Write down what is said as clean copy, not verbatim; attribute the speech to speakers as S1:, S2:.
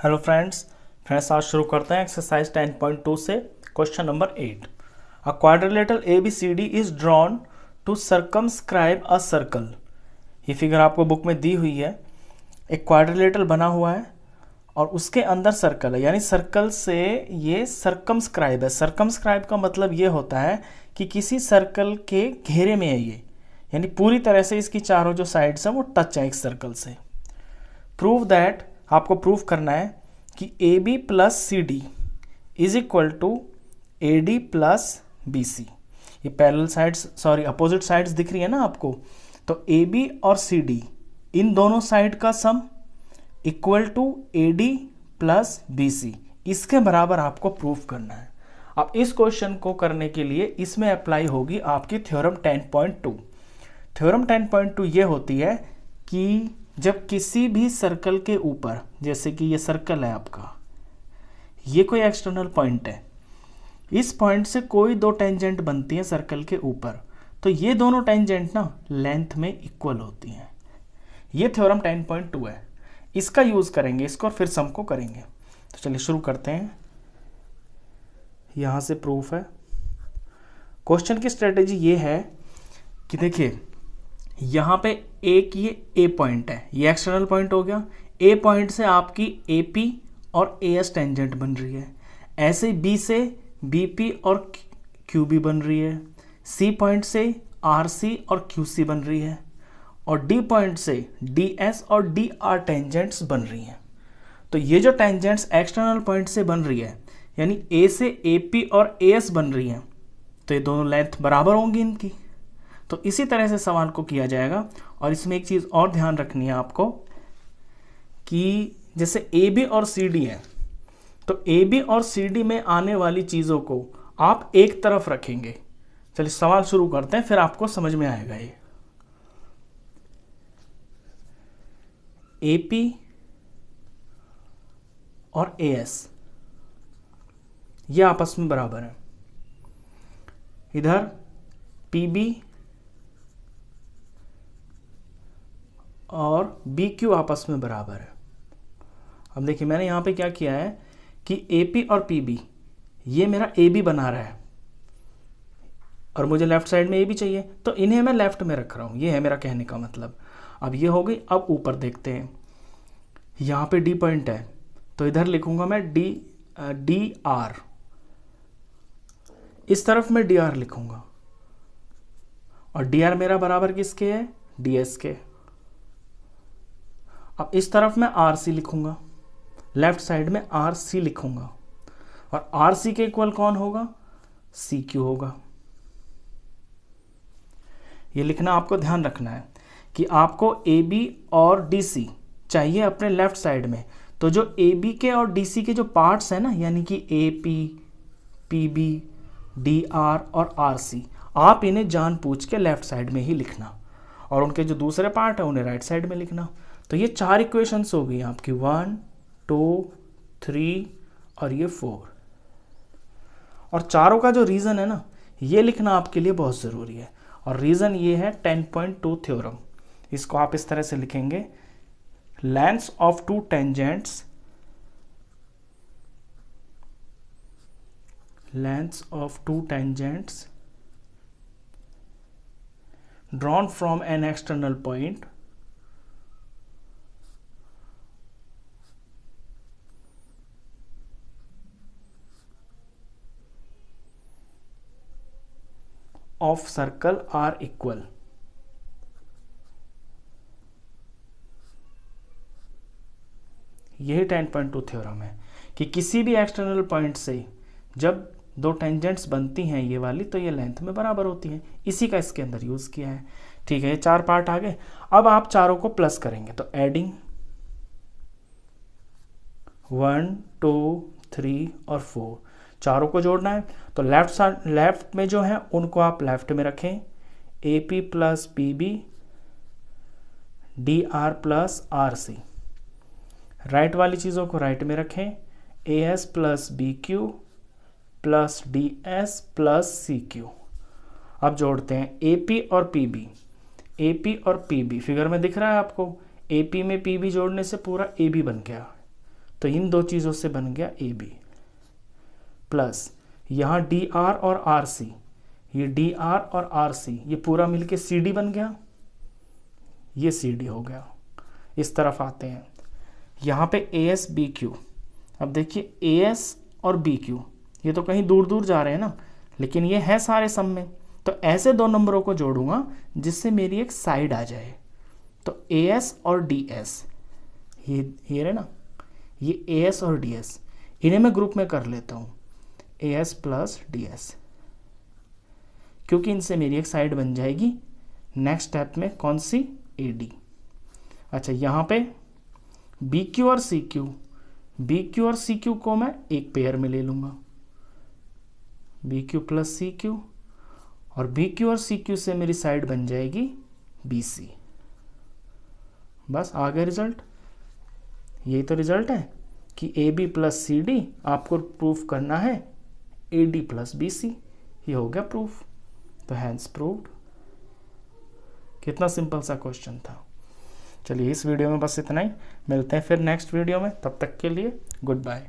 S1: Hello friends आज शुरू करते हैं एक्सरसाइज 10.2 से question number 8। A quadrilateral ABCD is drawn to circumscribe a circle. ये फिगर आपको बुक में दी हुई है। एक क्वाड्रिलेटरल बना हुआ है और उसके अंदर सर्कल है, यानी सर्कल से ये सर्कमस्क्राइब है। सर्कमस्क्राइब का मतलब ये होता है कि किसी सर्कल के घेरे में है ये, यानी पूरी तरह से इसकी चारों जो साइड्स हैं वो टच है एक सर्कल से। प्रूव दैट, आपको प्रूव करना है कि AB plus CD is equal to AD plus BC। ये पैरेलल साइड्स अपोजिट साइड्स दिख रही है ना आपको, तो AB और CD इन दोनों साइड का sum equal to AD plus BC, इसके बराबर आपको प्रूव करना है। अब इस क्वेश्चन को करने के लिए इसमें अप्लाई होगी आपकी थ्योरम 10.2। थ्योरम 10.2 ये होती है कि जब किसी भी सर्कल के ऊपर, जैसे कि ये सर्कल है आपका, ये कोई एक्सटर्नल पॉइंट है, इस पॉइंट से कोई दो टेंजेंट बनती हैं सर्कल के ऊपर, तो ये दोनों टेंजेंट ना लेंथ में इक्वल होती हैं। ये थ्योरम 10.2 है, इसका यूज करेंगे इसको और फिर सम को करेंगे। तो चलिए शुरू करते हैं। यहां से प्रूफ है। क्वेश्चन की स्ट्रेटेजी ये है कि देखिए यहाँ पे एक ये ए पॉइंट है, ये एक्सटर्नल पॉइंट हो गया। ए पॉइंट से आपकी AP और AS टेंजेंट बन रही है। ऐसे B से BP और QB बन रही है। C पॉइंट से RC और QC बन रही है और D पॉइंट से DS और DR टेंजेंट्स बन रही हैं। तो ये जो टेंजेंट्स एक्सटर्नल पॉइंट से बन रही है, यानी A से AP और AS बन रही हैं, तो ये दोनों लेंथ बराबर होंगी इनकी। तो इसी तरह से सवाल को किया जाएगा। और इसमें एक चीज़ और ध्यान रखनी है आपको कि जैसे AB और CD है, तो AB और CD में आने वाली चीज़ों को आप एक तरफ रखेंगे। चलिए सवाल शुरू करते हैं, फिर आपको समझ में आएगा। ये AP और AS ये आपस में बराबर है। इधर PB और BQ आपस में बराबर है। अब देखिए मैंने यहाँ पे क्या किया है कि AP और PB ये मेरा AB बना रहा है और मुझे लेफ्ट साइड में AB चाहिए, तो इन्हें मैं लेफ्ट में रख रहा हूँ। ये है मेरा कहने का मतलब। अब ये हो गई। अब ऊपर देखते हैं, यहाँ पे D पॉइंट है, तो इधर लिखूंगा मैं DR, इस तरफ मैं DR लिखूंगा और DR मेरा बराबर किसके है? DS के। अब इस तरफ मैं RC लिखूंगा, लेफ्ट साइड में RC लिखूंगा और RC के इक्वल कौन होगा? CQ होगा। ये लिखना आपको ध्यान रखना है कि आपको AB और DC चाहिए अपने लेफ्ट साइड में। तो जो AB के और DC के जो पार्ट्स हैं ना, यानी कि AP, PB, DR और RC, आप इन्हें जानबूझ के लेफ्ट साइड में ही लिखना और उनके जो दूसरे पार्ट है उन्हें राइट साइड में लिखना। तो ये 4 इक्वेशंस हो गई आपकी, 1, 2, 3 और ये 4। और चारों का जो रीज़न है ना, ये लिखना आपके लिए बहुत ज़रूरी है। और रीज़न ये है 10.2 थ्योरम। इसको आप इस तरह से लिखेंगे, lengths of to tangents, lengths of to tangents drawn from an external point of circle are equal। यही 10.2 थ्योरम है कि किसी भी एक्सटर्नल पॉइंट से जब दो टेंजेंट्स बनती हैं ये वाली, तो ये लेंथ में बराबर होती हैं। इसी का इसके अंदर यूज किया है। ठीक है, ये 4 पार्ट आ गए। अब आप चारों को प्लस करेंगे, तो एडिंग 1, 2, 3 और 4 चारों को जोड़ना है। तो लेफ्ट में जो है उनको आप लेफ्ट में रखें, AP plus PB, DR plus RC। Right वाली चीज़ों को राइट में रखें, AS plus BQ plus DS plus CQ। अब जोड़ते हैं AP और PB। AP और PB फिगर में दिख रहा है आपको। AP में PB जोड़ने से पूरा AB बन गया। तो इन दो चीज़ों से बन गया ए बी, प्लस यहाँ डी आर और आर सी, ये डी आर और आर सी ये पूरा मिलके सी डी बन गया, ये सी डी हो गया। इस तरफ आते हैं, यहाँ पे ए एस बी क्यू। अब देखिए ए एस और बी क्यू ये तो कहीं दूर दूर जा रहे हैं ना, लेकिन ये है सारे सम में, तो ऐसे दो नंबरों को जोड़ूंगा जिससे मेरी एक साइड आ जाए। तो ए एस और डी एस, ये रहे ना, ये ए एस और डी एस, इन्हें मैं ग्रुप में कर लेता हूँ, A S plus D S, क्योंकि इनसे मेरी एक साइड बन जाएगी। नेक्स्ट स्टेप में कौन सी, ए डी। अच्छा, यहाँ पे बी क्यू और सी क्यू, बी क्यू और सी क्यू को मैं एक पेयर में ले लूँगा, B Q plus C Q, और बी क्यू और सी क्यू से मेरी साइड बन जाएगी बी सी। बस आ गया रिजल्ट। यही तो रिजल्ट है कि A B plus C D आपको प्रूफ करना है A D plus B C. ये हो गया प्रूफ, तो हैंस प्रूव्ड। कितना सिंपल सा क्वेश्चन था। चलिए इस वीडियो में बस इतना ही, मिलते हैं फिर नेक्स्ट वीडियो में, तब तक के लिए गुड बाय।